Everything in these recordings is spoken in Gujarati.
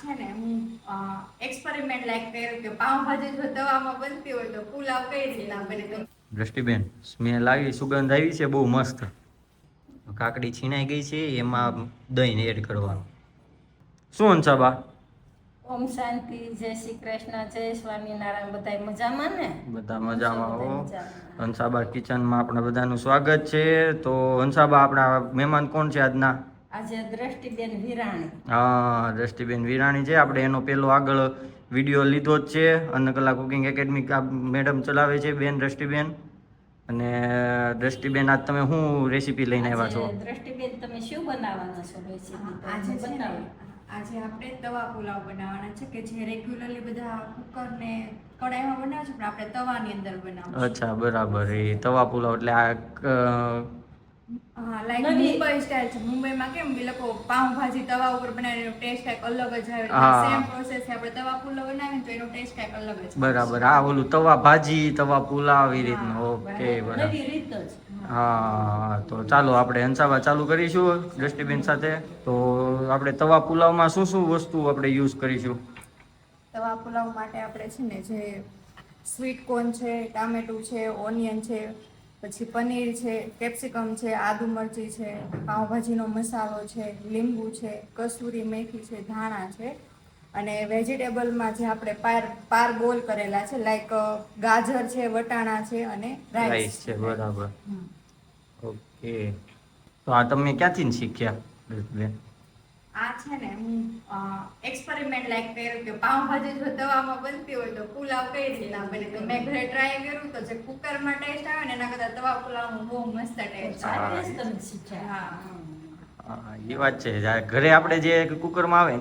છે ને હું એક્સપેરિમેન્ટ લાઈક કર્યું કે પાવભાજી જો તવામાં બનતી હોય તો પુલાવ કઈ રીતના બને તો દ્રષ્ટિબેન સ્મેલ આવી, સુગંધ આવી છે બહુ મસ્ત. કાકડી છીણાઈ ગઈ છે, એમાં દહીં એડ કરવાનું. શું હંસાબા? ઓમ શાંતિ, જય શ્રી કૃષ્ણ, જય સ્વામિનારાયણ. બધાય મજામાં ને? બધા મજામાં હો. હંસાબા કિચનમાં આપણા બધાનું સ્વાગત છે. તો હંસાબા આપણા મહેમાન કોણ છે આજના? આજે દ્રષ્ટિબેન વિરાણી. હા, દ્રષ્ટિબેન વિરાણી છે. આપણે એનો પેલો આગળ વિડીયો લીધો જ છે. અન્નકલા કુકિંગ એકેડમી મેડમ ચલાવે છે બેન દ્રષ્ટિબેન. અને દ્રષ્ટિબેન આજ તમે શું રેસીપી લઈને આવ્યા છો? દ્રષ્ટિબેન તમે શું બનાવવાના છો રેસીપી? આજે બતાવો. આજે આપણે તવા પુલાવ બનાવવાના છે કે જે રેગ્યુલરલી બધા કુકર ને કડાઈમાં બનાવે છે, પણ આપણે તવાની અંદર બનાવશું. અચ્છા, બરાબર. એ તવા પુલાવ એટલે આ હા, લાઈક મુંબઈ સ્ટાઇલ છે. મુંબઈમાં કેમ એ લોકો પાવભાજી તવા ઉપર બનાવીને ટેસ્ટ કંઈક અલગ જ આવે. સેમ પ્રોસેસ છે. આપણે તવા પુલાવ બનાવીને તો એનો ટેસ્ટ કંઈક અલગ જ. બરાબર. આ ઓલું તવા ભાજી, તવા પુલાવ એ રીતનું. ઓકે, બરાબર. નવી રીત જ. હા, તો ચાલો આપણે હંસાવા ચાલુ કરીશું દ્રષ્ટિબેન સાથે. તો આપણે તવા પુલાવમાં શું શું વસ્તુ આપણે યુઝ કરીશું? તવા પુલાવ માટે આપણે છે ને જે સ્વીટ કોર્ન છે, ટામેટું છે, ઓનિયન છે, પછી પનીર છે, કેપ્સિકમ છે, આદુ મરચી છે, પાવભાજીનો મસાલો છે, લીંબુ છે, કસૂરી મેથી છે, ધાણા છે, અને વેજીટેબલમાં જે આપણે પાર બોલ કરેલા છે, લાઈક ગાજર છે, વટાણા છે અને રાઈસ છે. બરાબર. ઓકે. તો આ તમે ક્યાંથી શીખ્યા બેન? આ છે ને હું એક્સપેરિમેન્ટ લાઈક કર્યું કે પાવભાજી જો તવામાં બનતી હોય તો પુલાવ કઈ રીતના બને. તો મેં ઘરે ટ્રાય કર્યું તો જે કુકરમાં ટેસ્ટ આવે ને એના કરતા તવા પુલાવમાં બહુ મસ્ત ટેસ્ટ આવે. હા, એ વાત છે. ઘરે આપણે જે કુકરમાં આવે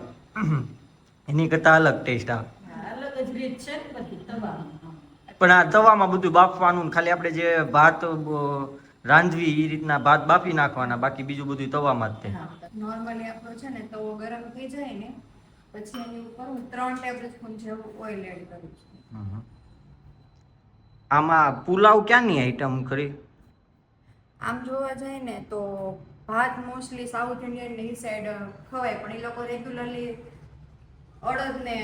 એની કરતા અલગ ટેસ્ટ આવે. અલગ જ રીત છે ને બધી તવામાં. પણ આ તવામાં બધું બાફવાનું, ખાલી આપણે જે ભાત રાંધવી એ રીતના ભાત બાફી નાખવાના, બાકી બીજું બધું તવામાં જ થાય. નોર્મલી આપણો છે ને તવો ગરમ થઈ જાય ને પછી એની ઉપર હું 3 ટેબલસ્પૂન જેવું ઓઇલ એડ કરું છું. આમાં પુલાવ ક્યાંની આઈટમ ખરી? આમ જોવા જાય ને તો ભાત મોસ્ટલી સાઉથ ઇન્ડિયન ની સાઈડ ખવાય, પણ એ લોકો રેગ્યુલરલી અડદ ને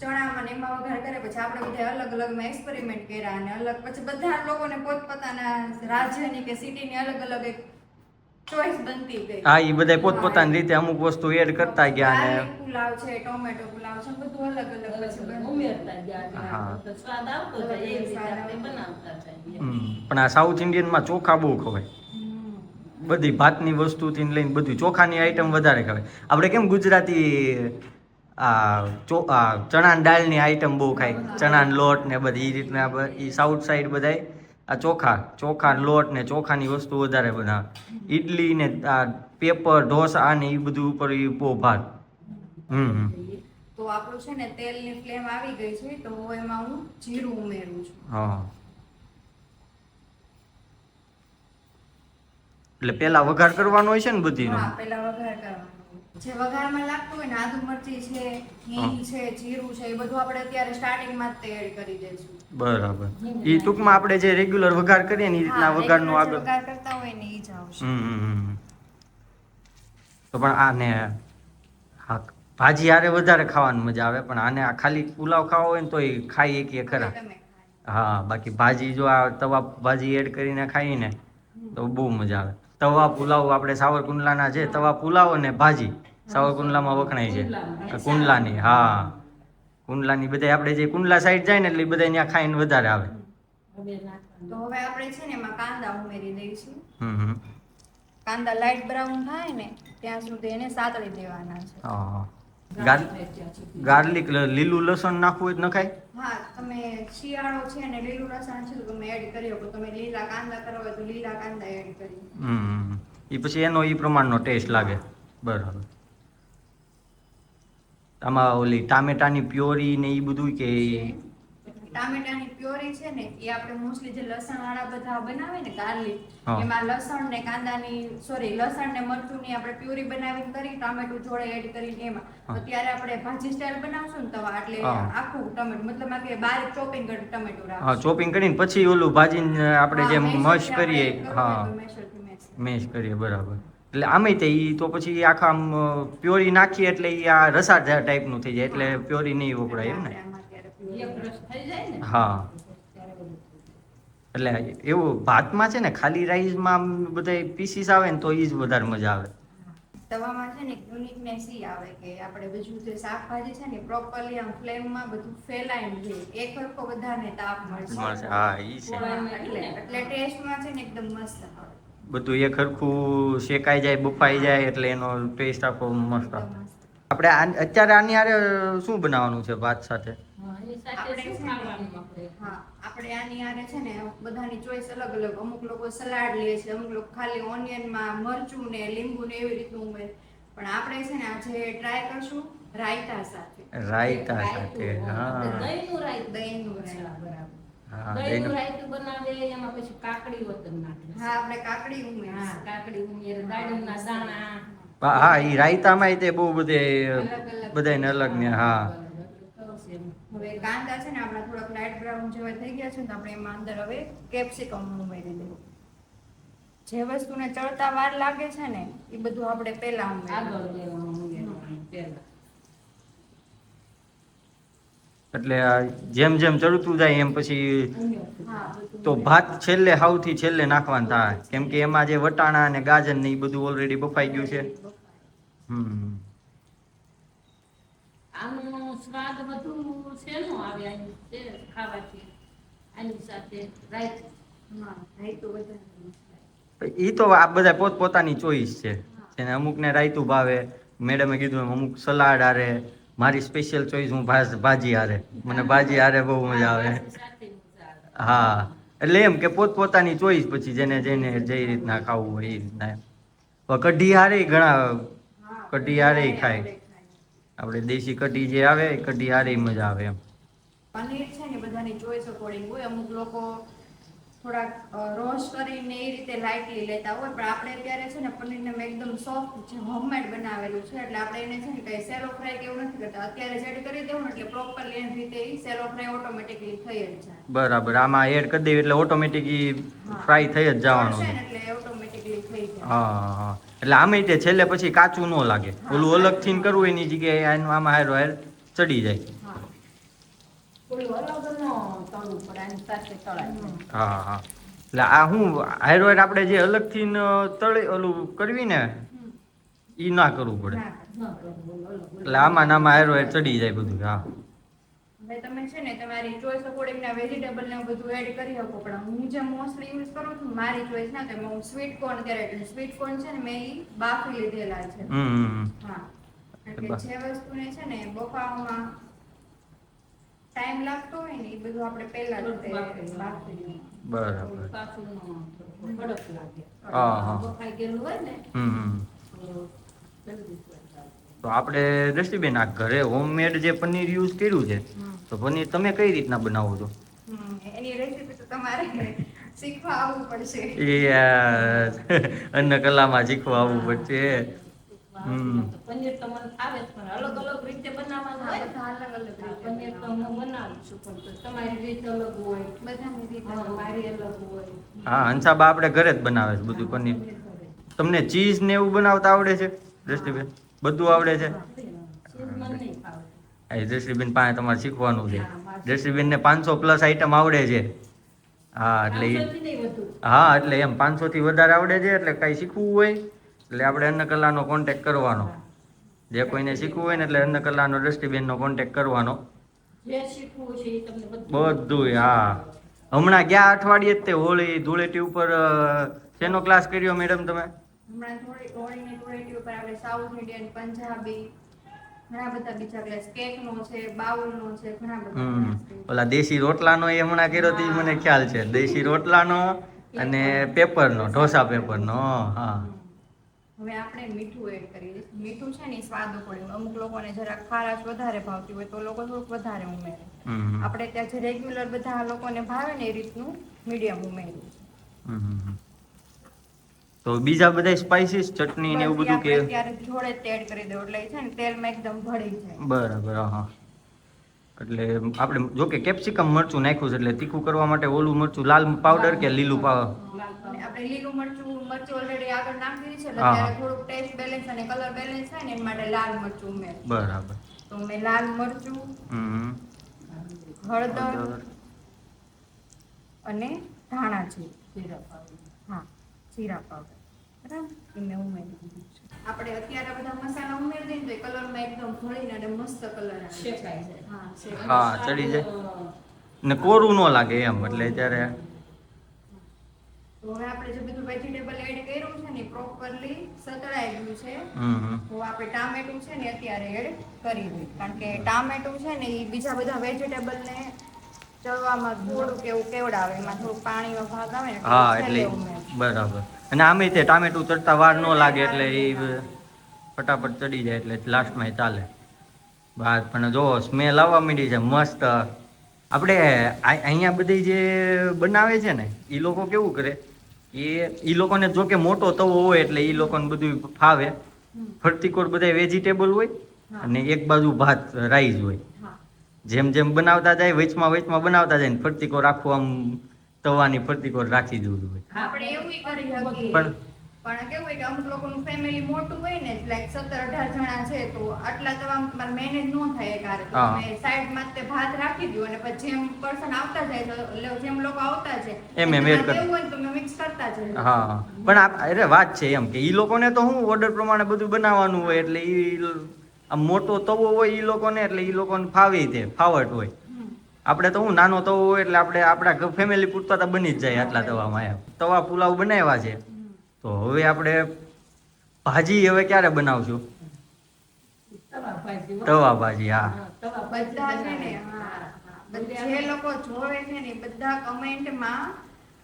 ચણામાં ને એમાં વઘાર કરે. પછી આપણે બધા અલગ અલગમાં એક્સપેરિમેન્ટ કર્યા અને અલગ પછી બધા લોકોને પોતપોતાના રાજ્યની કે સિટીની અલગ અલગ એક ચોઈસ બનતી ગઈ. હા, એ બધા પોતપોતાની રીતે અમુક વસ્તુ એડ કરતા ગયા ને પુલાવ છે, ટોમેટો પુલાવ છે, બધું અલગ અલગ પછી ઉમેરતા ગયા. સ્વાદ આવતો જાય એ રીતે આપણે બનાવતા જઈએ. પણ આ સાઉથ ઇન્ડિયનમાં ચોખા બહુ ખવાય. બધી ભાતની વસ્તુથી લઈને બધી ચોખાની આઈટમ વધારે ખવાય. આપણે કેમ ગુજરાતી ચણાની દાળની આઈટમ બહુ ખાય, ચણાનો લોટ ને બધી એ રીતના. એ સાઉથ સાઈડ બધાય આ ચોખા લોટ ને ચોખાની વસ્તુ વધારે બનાવે. ઈડલી ને આ પેપર ઢોસા ને એ બધું ઉપર એ બહુ ભાત. તો આપણું છે ને તેલની ફ્લેમ આવી ગઈ છે, તો એમાં હું જીરું ઉમેરું છું. હા, એટલે પેલા વઘાર કરવાનો હોય છે ને બધીનો? હા, પેલા વઘાર કરવાનો. જે વઘારમાં લાગતું હોય ને આદુ મરચી છે, હિંગ છે, જીરું છે, એ બધું આપણે અત્યારે સ્ટાર્ટિંગમાં જ એડ કરી દઈશું. બરાબર. એ ટૂંકમાં આપણે જે રેગ્યુલર વઘાર કરીએ ને એ રીતના વઘારનો આગળ વઘાર કરતા હોય ને એ જ આવશે. તો પણ આને હા, ભાજી હારે વધારે ખાવાની મજા આવે, પણ આને આ ખાલી પુલાવ ખાવો હોય ને તો એ ખાઈ એકીએ ખરા. હા, બાકી ભાજી જો આ તવા ભાજી એડ કરીને ખાઈએ ને તો બહુ મજા આવે. તવા પુલાવ આપણે સાવરકુંડલાના છે, તવા પુલાવ અને ભાજી સાવરકુંડલામાં વખણાય છે. કુંડલાની, હા, કુંડલાની બધા આપણે જે કુંડલા સાઈડ જાય ને એટલે બધા ત્યાં ખાઈને વધારે આવે. તો હવે આપણે છે ને એમાં કાંદા ઉમેરી દઈશું. કાંદા લાઈટ બ્રાઉન થાય ને ત્યાં સુધી એને સાતળી દેવાના છે. ગાર્લિક લીલું લસણ નાખવું હોય તો નખાય? હા, તમે શિયાળો છે ને લીલું લસણ છે તો તમે એડ કરી શકો. તમે લીલા કાંદા કરવા હોય તો લીલા કાંદા એડ કરી. એ પછી એનો એ પ્રમાણનો ટેસ્ટ લાગે. બરાબર. આમાં ઓલી ટામેટાની પ્યોરી ને એ બધું કે ટામેટાની પ્યોરી છે ને એ આપણે મોસ્ટલી જે લસણ વાળા બધા બનાવે ને ગાર્લિક, એમાં લસણ ને કાંદાની લસણ ને મરચુંની આપણે પ્યોરી બનાવીને કરી ટામેટું જોડે એડ કરીને એમાં. તો ત્યારે આપણે ભાજી સ્ટાઈલ બનાવશું ને તવા એટલે આખું ટમેટું મતલબ કે બારીક ચોપિંગ કરી ટમેટું રાખો. હા, ચોપિંગ કરીને પછી ઓલું ભાજીને આપણે જેમ મશ કરીએ. હા, મેશ કરીએ. બરાબર. એટલે આમે તે ઈ તો પછી આખા આમ પ્યોરી નાખીએ એટલે ઈ આ રસાળ ટાઈપનું થઈ જાય એટલે પ્યોરી નહીં વપરાય એમ ને. આમાં ત્યારે એક રસ થઈ જાય ને હા ત્યારે બધું. એટલે એવું ભાતમાં છે ને ખાલી રાઈસમાં આમ બધા પીસીસ આવે ને તો ઈ જ વધારે મજા આવે. તવામાં છે ને યુનિકનેસ ઈ આવે કે આપણે બીજું જે શાકભાજી છે ને પ્રોપરલી આમ ફ્લેમમાં બધું ફેલાય ને એક સરખો બધાને તાપ મળશે. મળશે હા ઈ છે. એટલે ટેસ્ટમાં છે ને એકદમ મસ્ત આવે. બધું એક હરખું શેકાઈ જાય બફાઈ જાય એટલે એનો ટેસ્ટ આખો મસ્ત આવે. એકદમ મસ્ત. આપણે અત્યારે આની હારે શું બનાવવાનું છે ભાત સાથે? હા, એની સાથે આપણે શું છે ને ખાવાનું આપણે? હા આપણે આની હારે છે ને બધાની ચોઈસ અલગ અલગ. અમુક લોકો સલાડ લે છે, અમુક લોકો ખાલી ઓનિયનમાં મરચું ને લીંબુ ને એવી રીતનું ઉમેરે. પણ આપણે છે ને આજે ટ્રાય કરશું રાયતા સાથે. રાયતા રાયતું, સાથે હા દહીંનું રાયતું. દહીંનું અચ્છા, રાયતું. બરાબર. હા દહીંનું એનું રાયતું બનાવે એમાં પછી કાકડી વતન નાખે. હા આપણે કાકડી હા, ઉમેરીશું. કાકડી ઉમેરે, દાડમના દાણા. હા ઈ રાયતામાં તે બહુ બધે અલગ. બધાને અલગ ને હા હવે કાંદા છે ને આપણા થોડાક લાઇટ બ્રાઉન જેવા થઈ ગયા છે ને તો આપણે એમાં અંદર હવે કેપ્સિકમ ઉમેરી દઈએ. જે વસ્તુને ચડતા વાર લાગે છે ને એ બધું આપણે પહેલા આગળ ઉમેરી લેવાનું ઉમેરવાનું પહેલા. એટલે આ જેમ જેમ ચડતું જાય એમ પછી હા તો ભાત છેલ્લે સૌથી છેલ્લે નાખવાનું થાય કેમ કે એમાં જે વટાણા અને ગાજર ને એ બધું ઓલરેડી બફાઈ ગયું છે. હમ આનો સ્વાદ વધુ શેનો આવે આની તે ખાવાથી આની સાથે રાયતું. હા રાયતું વધારે મસ્ત લાગે. ઈ તો આ બધા પોતપોતાની ચોઈસ છે. જેને અમુકને રાયતું ભાવે, મેડમે કીધું એમ અમુક સલાડ હારે, મારી સ્પેશિયલ ચોઈસ હું ભાજી હારે, મને ભાજી હારે બહુ મજા આવે. ભાજી સાથે મજા આવે. હા એટલે એમ કે પોતપોતાની ચોઈસ પછી જેને જેને જે રીતના ખાવું હોય એ રીતના એમ. કઢી હારે ઘણા હા કઢી હારે ખાય. આપણે ખાઈએ. આપણે દેશી કઢી જે આવે એ કઢી હારે મજા આવે એમ. પનીર છે ને બધાની ચોઈસ અકોર્ડિંગ હોય. અમુક લોકો થોડાક રોસ્ટ કરીને એ રીતે લાઇટલી લેતા હોય પણ આપણે અત્યારે છે ને પનીરને મેં એકદમ સોફ્ટ છે હોમમેડ બનાવેલું છે એટલે આપણે એને છે ને કઈ સેલો ફ્રાય કે એવું નથી કરતા. અત્યારે જ એડ કરી દેવું ને એટલે પ્રોપરલી એની રીતે ઈ સેલો ફ્રાય ઓટોમેટિકલી થઈ જ જાય. બરાબર આમાં એડ કરી દેવી એટલે ઓટોમેટિક ફ્રાય થઈ જ જવાનું તળશે છે. ને એટલે ઓટોમેટિકલી થઈ જાય. હા એટલે આમે તે છેલ્લે પછી કાચું ન લાગે. ઓલું અલગથી કરવું એની જગ્યાએ આમાં હારો હાર ચડી જાય. હા થોડું અલગ ન તળવું પડે આની સાથે તળાય. હા હા એટલે આ હું હારો હાર આપણે જે અલગથી તળી ઓલું કરવી ને ઈ ના કરવું પડે. ના ન કરવું અલગ. એટલે આમાં ને આમાં હારો હાર ચડી જાય બધું. હા હવે તમે છે ને તમારી ચોઈસ અકોર્ડિંગ ના વેજીટેબલ ને બધું એડ કરી શકો પણ હું જે મોસ્ટલી યુઝ કરું છું મારી ચોઈસ ના તો હું સ્વીટ કોર્ન અત્યારે એટલે સ્વીટ કોર્ન છે ને મેં ઈ બાફી લીધેલા છે. હમ હા એટલે જે વસ્તુને છે ને બફાવવામાં ટાઈમ લાગતો હોય ને એ બધું આપણે પહેલા જ તે બાફી લઈએ. બરાબર. પાછું ન કડક લાગે. હા, હા. બફાઈ ગયેલું હોય ને હમ તો જલ્દી સ્વાદ આવે. તો આપણે દ્રષ્ટિબેન આ ઘરે હોમમેડ જે પનીર યુઝ કર્યું છે તો પનીર તમે કઈ રીતના બનાવો છો? એની રેસીપી તો તમારે શીખવા આવવું પડશે. એ અન્ન કલામાં શીખવા આવવું પડશે. હમ પનીર તો મને આવે જ પણ અલગ અલગ રીતે બનાવવાનું હોય ને. બધા અલગ અલગ રીતે પનીર તો હું બનાવું છું પણ તો તમારી રીત અલગ હોય, બધાની રીતે મારી અલગ હોય. હા હંસાબા આપણે ઘરે જ બનાવે છે બધું પનીર. તમને ચીઝ ને એવું બનાવતા આવડે છે દ્રષ્ટિબેન? બધું આવડે છે? ચીઝ મને નહીં ભાવે. એ દ્રષ્ટિબેન પાસે તમારે શીખવાનું છે. દ્રષ્ટિબેન ને 500+ આઈટમ આવડે છે. હા એટલે પાંચસોથી નહીં વધુ. હા એટલે એમ 500 થી વધારે આવડે છે એટલે કઈ શીખવું હોય એટલે આપણે અન્નકલાનો કોન્ટેક્ટ કરવાનો. જે કોઈને શીખવું હોય ને એટલે અન્નકલાનો દ્રષ્ટિબેનનો કોન્ટેક્ટ કરવાનો. જે શીખવું છે એ તમને બધું. બધું હા. હમણાં ગયા અઠવાડિયે જ તે હોળી ધૂળેટી ઉપર શેનો ક્લાસ કર્યો મેડમ તમે? હમણાં થોડી હોળીની ધૂળેટી ઉપર આપણે સાઉથ ઇન્ડિયન, પંજાબી ઘણા બધા બીજા ક્લાસ કેકનો છે, બાઉલનો છે, ઘણા બધા ક્લાસ છે. ઓલા દેશી રોટલાનો એ હમણાં કર્યો તો ઈ મને ખ્યાલ છે. દેશી રોટલાનો અને પેપરનો ઢોસા પેપરનો હા. હવે આપણે મીઠું એડ કરીએ. મીઠું છે ને ઈ સ્વાદ ઉપર અમુક લોકોને જરાક ખારાશ વધારે ભાવતી હોય તો લોકો થોડુંક વધારે ઉમેરે. હમ આપણે ત્યાં જે રેગ્યુલર બધા લોકોને ભાવે ને એ રીતનું મીડિયમ ઉમેર્યું છે. હમ. તો બીજા બધા સ્પાઇસીસ ચટણી ને એવું બસ ઈ બધું કે આપણે ત્યારે જોડે જ એડ કરી દો એટલે છે ને તેલમાં એકદમ ભળી જાય. બરાબર હા. એટલે આપણે જો કે કેપ્સિકમ મરચું નાખ્યું છે એટલે તીખું કરવા માટે ઓલું મરચું લાલ પાવડર કે લીલું પાવડર? લાલ અને પાવડર. આપણે લીલું મરચું ઓલરેડી આગળ નાખી દીધી છે એટલે હા, ત્યારે હા. થોડુંક ટેસ્ટ બેલેન્સ અને કલર બેલેન્સ થાય ને એ માટે લાલ મરચું ઉમેર. બરાબર. તો મેં લાલ મરચું, હમ. હળદર હળદર. અને ધાણા જીરું, જીરા પાવડર. હા જીરા પાવડર, બરાબર એ મેં ઉમેરી દીધું છે. આપણે અત્યારે બધા મસાલા ઉમેરી દઈએ ને તો કલરમાં એકદમ ભળીને અને મસ્ત કલર આવે છે. શેકાઈ જાય. હા અને શેકાય. હા, સ્વાદ, ચડી જાય. ને કોરું ન લાગે એમ એટલે ત્યારે તો હવે આપણે જે બધું વેજીટેબલ એડ કર્યું છે ને પ્રોપરલી સતળાઈ ગયું છે. હમ. તો આપણે ટામેટું છે ને અત્યારે એડ કરી દઈએ કારણ કે ટામેટું છે ને એ બીજા બધા વેજીટેબલને ચડવામાં થોડુંક એવું કેવડાવે એમાં થોડુંક પાણીનો ભાગ આવે ને હા છેલ્લે એટલે ઉમેરવું. બરાબર. અને આમે તે ટામેટું ચડતા વાર ન લાગે એટલે એ ફટાફટ ચડી જાય એટલે લાસ્ટમાં એ ચાલે. બહાર પણ જો સ્મેલ આવવા માંડી છે મસ્ત. આપણે અહીંયા બધી જે બનાવે છે ને એ લોકો કેવું કરે ઈ લોકોને જો કે મોટો તવો હોય એટલે ઈ લોકોને બધું ફાવે. ફરતી કોર બધા વેજીટેબલ હોય હા અને એક બાજુ ભાત રાઈસ હોય. હા જેમ જેમ બનાવતા જાય વચમાં બનાવતા જાય ને ફરતી કોર આખું આમ તવાની ફરતી કોર રાખી દીધું હોય. આપણે એવું કરી શકીએ પણ પણ કેવું હોય કે અમુક લોકોનું ફેમિલી મોટું હોય ને લાઈક 17-18 જણા છે તો આટલા તવા મેનેજ ન થાય એક હારે તો હા. તમે સાઈડમાં તે ભાત રાખી દો અને પછી જેમ પર્સન આવતા જાય તો એટલે જેમ લોકો આવતા છે એમ એડ તમારે કર. એવું હોય ને તમે મિક્સ કરતા જાય. હા પણ અરે વાત છે એમ કે ઈ લોકોને તો હું ઓર્ડર પ્રમાણે બધું બનાવવાનું હોય એટલે ઈ આ મોટો તવો હોય ઈ લોકોને એટલે ઈ લોકોને ફાવી દે ફાવટ હોય. આપણે તો હું નાનો તવો હોય એટલે આપણે આપણા ફેમિલી પૂરતા તો બની જ જાય આટલા તવામાં એમ. તવા પુલાવ બનાવ્યા છે તો હવે આપણે ભાજી હવે ક્યારે બનાવશું? તવા ભાજી હો. તવા ભાજી. હા. હા, તવા બધા છે ભાજી ને બનાવે. જે લોકો જોવે છે ને બધા કમેન્ટમાં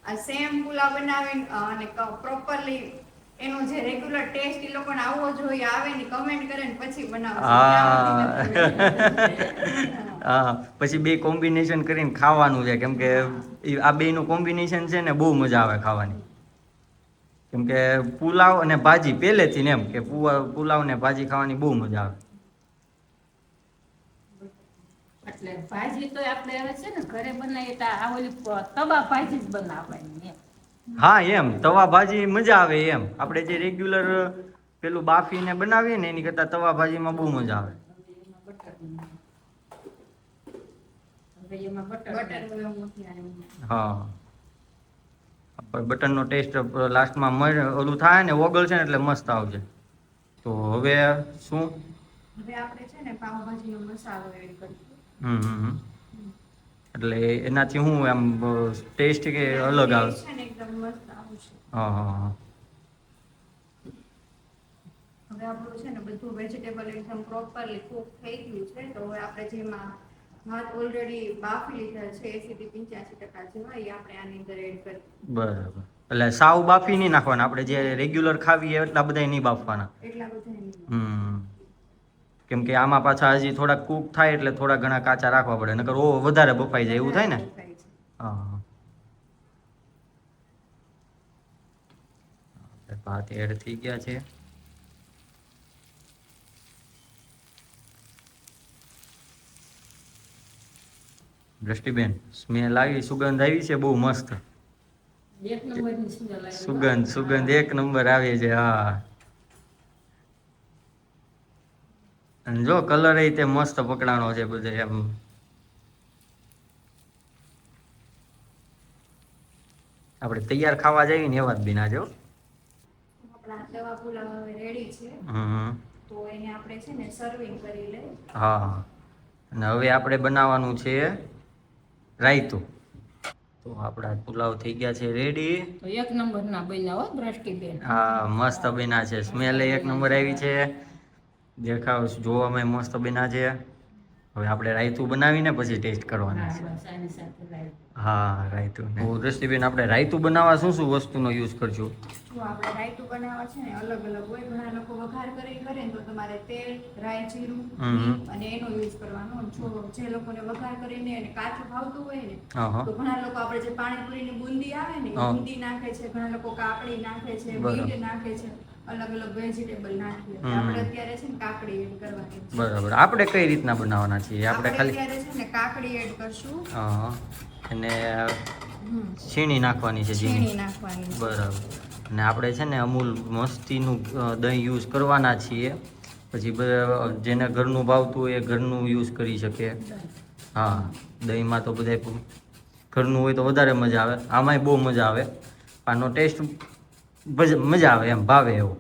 આ સેમ પુલાવ બનાવીને અને પ્રોપરલી એનો જે રેગ્યુલર ટેસ્ટ એ લોકોને આવવો જોઈએ આવે ને કમેન્ટ કરે ને પછી બનાવશે. હા પછી બે કોમ્બિનેશન કરીને ખાવાનું છે કેમ કે આ બે નું કોમ્બિનેશન છે ને બહુ મજા આવે ખાવાની. કેમ કે પુલાવ અને ભાજી પેલેથી ને એમ કે પુલાવ ને ભાજી ખાવાની બહુ મજા આવે. એટલે ભાજી તો આપણે હવે છે ને ઘરે બનાવીએ તો આ ઓલી તવા ભાજી જ બનાવવાની એમ. હા એમ તવા ભાજી મજા આવે એમ આપણે જે રેગ્યુલર પેલું બાફીને બનાવીએ ને એની કરતા તવા ભાજીમાં બહુ મજા આવે. હવે એમાં બટર હા. બટર નો ટેસ્ટ લાસ્ટમાં ઓલું થાય ને ઓગળ છે ને એટલે મસ્ત આવશે. તો હવે શું? હવે આપણે છે ને પાવભાજીનો મસાલો એડ કરીશું. હમ. એટલે એનાથી હું એમ ટેસ્ટ કે એનાથી અલગ આવે? ટેસ્ટ છે ને એકદમ મસ્ત આવશે. હા. હવે આપણું છે ને બધું વેજીટેબલ એકદમ પ્રોપરલી કુક થઈ ગયું છે તો હવે આપણે જેમાં ભાત ઓલરેડી બાફી લીધા છે 80-85% જેવા એ આપણે આની અંદર એડ કરી. બરાબર એટલે સાવ બાફી નઈ નાખવાના આપણે જે રેગ્યુલર ખાવીએ એટલા બધા નહીં બાફવાના. એટલા બધા હમ. કેમ કે આમાં પાછા હજી થોડાક કૂક થાય એટલે થોડા ઘણા કાચા રાખવા પડે નકર વધારે બફાઈ જાય એવું થાય ને. હા. ભાત એડ થઈ ગયા છે. દ્રષ્ટિબેન સ્મેલ આવી સુગંધ આવી છે બહુ મસ્ત. એક નંબરની સ્મેલ આવે. સુગંધ એક નંબર આવે છે. હા. અને જો કલર એ તે મસ્ત પકડાણો છે બધે એમ. આપણે તૈયાર ખાવા જઈએ ને એવા જ બિના જો. આપણા તવા પુલાવ હવે રેડી છે. હમ. તો એને આપણે છે ને સર્વિંગ કરી લઈએ. હા અને હવે આપણે બનાવવાનું છે રાયતું. તો આપડા પુલાવ થઈ ગયા છે રેડી. તો એક નંબર ના બન્યા હો દ્રષ્ટિબેન. હા મસ્ત બન્યા છે સ્મેલ એક નંબર આવી છે. દેખાવ જોવામાં મસ્ત બન્યા છે. હવે આપણે રાયતું બનાવીને પછી ટેસ્ટ કરવાના છે. બસ આની સાથે રાયતું. હા રાયતું દ્રષ્ટિબેન આપણે રાયતું બનાવવા શું શું વસ્તુનો યુઝ કરશું? જો આપણે રાયતું બનાવવા છે ને અલગ અલગ હોય ઘણા લોકો વઘાર કરીને કરે ને તો તમારે તેલ, રાઈ, જીરું, ઘી અને એનો યુઝ કરવાનો. જો જે લોકોને વઘાર કરીને અને કાચું ભાવતું હોય ને તો ઘણા લોકો આપણે જે પાણીપુરીની બુંદી આવે ને એ બુંદી નાખે છે, ઘણા લોકો કાકડી નાખે છે, બીટ નાખે છે અલગ અલગ વેજીટેબલ નાખીએ હમ. આપણે અત્યારે છે ને કાકડી એડ કરવાની છે. બરાબર. આપણે કઈ રીતના બનાવવાના છીએ? આપણે ખાલી અત્યારે છે ને કાકડી એડ કરશું, હા, અને હમ, છીણી નાખવાની છે છીણી ઝીણી. નાખવાની છે. બરાબર. અને આપણે છે ને અમૂલ મસ્તીનું દહીં યુઝ કરવાના છીએ. પછી જેને ઘરનું ભાવતું હોય એ ઘરનું યુઝ કરી શકે. હા, દહીંમાં તો બધા ઘરનું હોય તો વધારે મજા આવે. આમાંય બહુ મજા આવે. આનો ટેસ્ટ મજા આવે, એમ ભાવે એવું.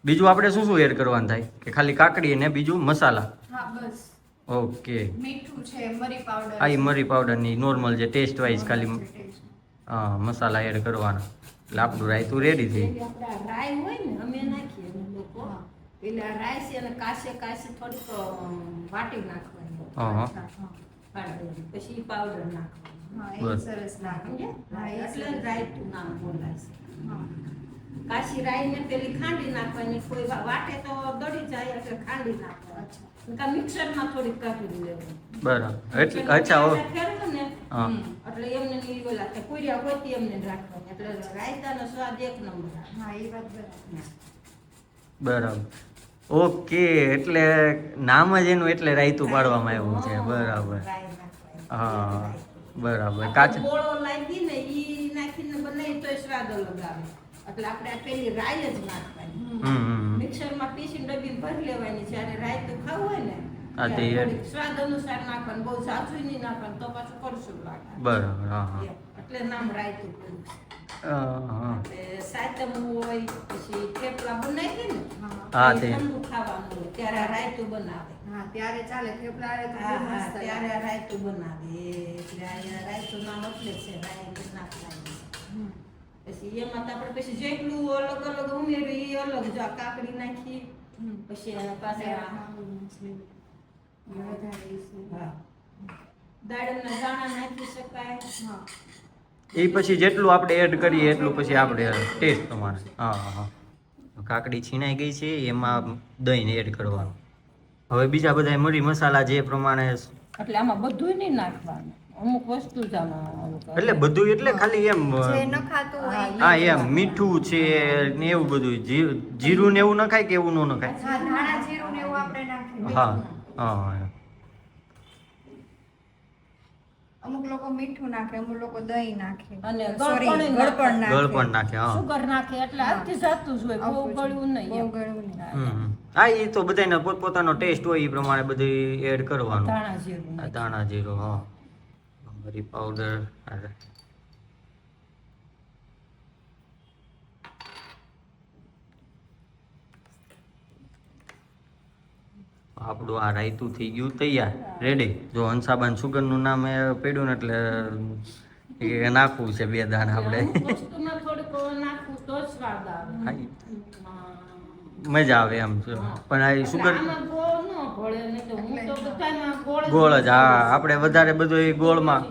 બીજું આપણે શું શું એડ કરવાનું થાય? કે ખાલી કાકડી ને બીજું મસાલા? હા બસ. ઓકે. મીઠું છે, મરી પાવડર આ મરી પાવડરની નોર્મલ જે ટેસ્ટ વાઇઝ ખાલી મસાલા એડ કરવાના, એટલે આપણું રાયતું રેડી થઈ. પેલી આપણે આ રાઈ હોય ને અમે નાખીએ અમે લોકો. એટલે આ રાઈ છે અને કાશે થોડીક વાટી નાખવાની. હા. પાવડર. પછી પાવડર નાખવાનો. હા, એ બસ. સરસ લાગે. સમજ્યા? હા, એ એટલે સરસ. રાઈતું નામ બોલાય છે. હા. કાશી રાઈને પેલી ખાંડી નાખવાની, કોઈ વાટે તો દળી જાય એટલે ખાંડી નાખવાની. કાં મિક્સરમાં થોડીક કાઢી લેવાની. બરાબર. એટલે અચ્છા ફેરવો ને હા. એટલે એમને ની ઓલા કે કુરિયા હોતી એમને જ રાખવાની. એટલે રાયતાનો સ્વાદ એક નંબર આવે. હા, એ વાત બરાબર. બરાબર. ઓકે, એટલે નામ જ એનું એટલે રાયતું પાડવામાં આવ્યું છે. બરાબર. રાઈ નાખવાની. હા, બરાબર. આપણે કાચ ગોળો લાગી ને ઈ નાખીને બનાવી તોય સ્વાદ અલગ આવે. એટલે આપણે આ પેલી રાઈ જ નાખવાની. મિક્સરમાં પીસીને ડબ્બી ભરી લેવાની. જ્યારે રાયતું ખાવું હોય ને હા, તે ત્યારે થોડીક સ્વાદ અનુસાર નાખવાનું. બહુ ઝાઝું નહીં નાખવાનું તો પાછું કરશું લાગે. બરાબર. હા, હા. એટલે નામ રાયતું પડ્યું. હા. એટલે સાતમ હોય પછી થેપલા બનાવી ને હા, એ તે ઠંડુ ખાવાનું હોય ત્યારે આ રાયતું બનાવે. હા, ત્યારે ચાલે. થેપલા હારે તો બહુ હા, હા, મસ્ત ત્યારે લાગે. આ રાયતું બનાવે. એટલે આ રાયતું નામ એટલે જ છે રાયતું નાખવાની. હમ. પછી એમાં તો આપણે પછી જેટલું અલગ અલગ ઉમેર્યું એ અલગ. જો આ કાકડી નાખી હમ. પછી એના પાસે વધારે છે. હા દાડમના દાણા નાખી શકાય. હા. એ પછી જેટલું આપણે એડ કરીએ એટલું પછી આપણે ટેસ્ટ પ્રમાણે. હા, હા. કાકડી છીણાઈ ગઈ છે, એમાં દહીં એડ કરવાનું. હવે બીજા બધા મરી મસાલા જે પ્રમાણે, એટલે આમાં બધું નહીં નાખવાનું. અમુક વસ્તુ જ આમાં ઓલું કરે. એટલે બધું એટલે ખાલી એમ જે ન ખાતું હોય ઈ. હા, એમ મીઠું છે ને એવું બધું. જીરું ને એવું નખાય કે એવું ન નખાય? હા, ધાણા જીરું ને એવું આપણે નાખીએ. હા, હા. અમુક લોકો મીઠું નાખે, અમુક લોકો દહીં નાખે. અને Sorry, ગળપણ ગળપણ નાખે. ગળપણ નાખે. હા. સુગર નાખે એટલે આખી જાતું જ હોય. બહુ આખું જ. ગળ્યું નહીં બહુ એમ. ગળ્યું નહીં. હમ. હા, એ તો બધાને પોતપોતાનો ટેસ્ટ હોય એ પ્રમાણે બધું એડ કરવાનું. ધાણા જીરું આ નાખે. ધાણા જીરું, હા, મરી પાવડર. આપણું આ રાયતું થઈ ગયું તૈયાર, રેડી. જો હંસાબાન સુગરનું નામ પડ્યું ને એટલે એ નાખવું છે 2 દાણા આપણે. અમુક વસ્તુમાં થોડુંક નાખવું તો જ સ્વાદ આવે. હા, મજા આવે એમ છે. પણ આ સુગર આમાં ગોળ ન ભળે ને તો હું તો બધામાં ગોળ ગોળ જ. હા, આપણે વધારે બધું એ ગોળમાં.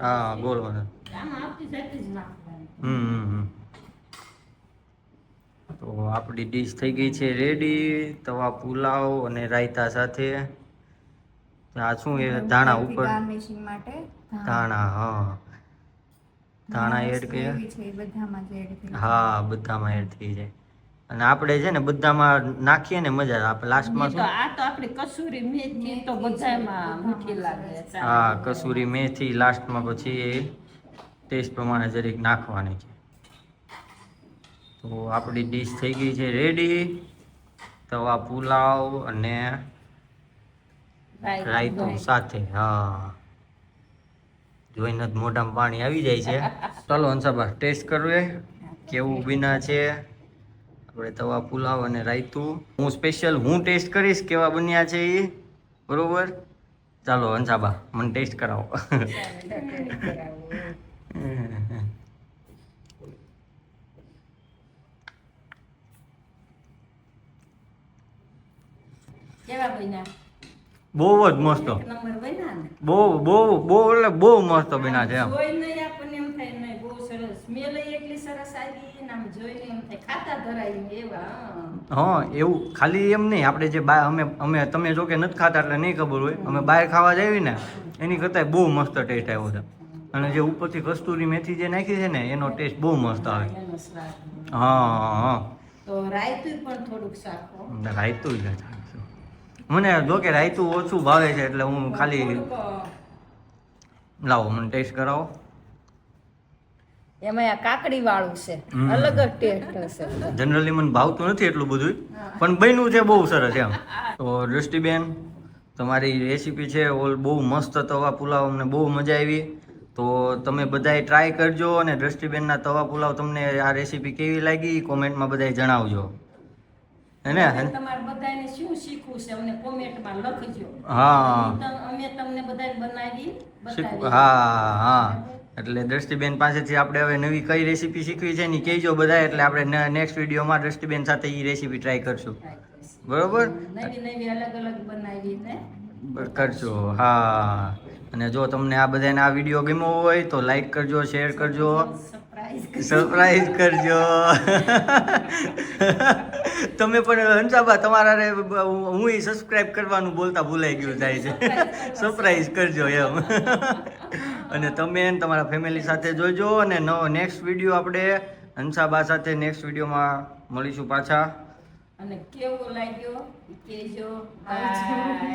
હા, ગોળમાં. આમાં આપણી જાતે જ નાખવાની. હમ. તો આપણી ડીશ થઈ ગઈ છે રેડી, તવા પુલાવ અને રાયતા સાથે. આ શું એ ધાણા ઉપર ગાર્નિશિંગ માટે ધાણા, હા, ધાણા એડ કર્યા. ગ્રેવી છે એ બધામાં જ એડ થઈ. હા, બધામાં એડ થઈ જાય. અને આપણે છે ને બધામાં નાખીએ ને મજા આવે. આપણે લાસ્ટમાં તો શું, આ તો આપણી કસૂરી મેથી તો બધામાં મીઠી લાગે. હા, કસૂરી મેથી લાસ્ટમાં પછી ટેસ્ટ પ્રમાણે જરીક નાખવાની છે. તો આપણી ડીશ થઈ ગઈ છે રેડી, તવા પુલાવ અને રાયતું સાથે. હા, જોઈને જ મોઢામાં પાણી આવી જાય છે. ચાલો હંસાબા ટેસ્ટ કરવે કેવું બન્યા છે આપણે તવા પુલાવ અને રાયતું. હું સ્પેશિયલ ટેસ્ટ કરીશ કેવા બન્યા છે એ. બરોબર. ચાલો હંસાબા મને ટેસ્ટ કરાવો. કેવા બન્યા? બહુ જ મસ્ત. એક નંબર બન્યા ને? બહુ બહુ બહુ એટલે બહુ મસ્ત બન્યા છે એમ. જોઈને આપણને એમ થાય નહીં બહુ સરસ. સ્મેલ એટલી સરસ આવી ને આમ જોઈને એમ થાય ખાતા ધરાય એવા. હા, એવું ખાલી એમ નહીં. આપણે જે અમે તમે જો કે નથી ખાતા એટલે નહીં ખબર હોય. અમે બહાર ખાવા જઈએ ને એની કરતાં બહુ મસ્ત ટેસ્ટ આવ્યો છે. અને જે ઉપરથી કસ્તુરી મેથી જે નાખી છે ને એનો ટેસ્ટ બહુ મસ્ત આવે. એનો સ્વાદ. હા, હા. તો રાયતું પણ થોડુંક શાકો રાયતું જ નાખશું. મને જો કે રાયતું ઓછું ભાવે છે એટલે હું ખાલી લાવો મને ટેસ્ટ કરાવો. એમાં આ કાકડી વાળું છે, હમ. અલગ જ ટેસ્ટ હશે. જનરલી મને ભાવતું નથી એટલું બધું, પણ બન્યું છે બહુ સરસ એમ. તો દ્રષ્ટિબેન, તમારી રેસીપી છે બહુ મસ્ત તવા પુલાવ, અમને બહુ મજા આવી. તો તમે બધાએ ટ્રાય કરજો અને દ્રષ્ટિબેનના તવા પુલાવ તમને આ રેસીપી કેવી લાગી કોમેન્ટમાં બધાએ જણાવજો. હે ને? તમારે બધાને શું શીખવું છે અમને કોમેન્ટમાં લખજો. હા. અમે તમને બધાને બનાવી બતાવી. હા. એટલે દ્રષ્ટિબેન પાસેથી આપણે હવે નવી કઈ રેસીપી શીખવી છે ને કહેજો બધા, એટલે આપણે નેક્સ્ટ વિડીયોમાં દ્રષ્ટિબેન સાથે એ રેસીપી ટ્રાય કરશું. બરોબર? નવી અલગ અલગ બનાવીને કરજો. હા. અને જો તમને આ બધાને આ વિડીયો ગમ્યો હોય તો લાઈક કરજો, શેર કરજો, સરપ્રાઈઝ કરજો. તમે પણ હંસાબા તમારા હું સબસ્ક્રાઇબ કરવાનું બોલતા ભૂલાઈ ગયું થાય છે. સરપ્રાઈઝ કરજો એમ. અને તમે તમારા ફેમિલી સાથે જોજો. અને નેક્સ્ટ વિડીયો આપણે હંસાબા સાથે નેક્સ્ટ વિડીયોમાં મળીશું પાછા. અને કેવો લાગ્યો કહેજો. બાય.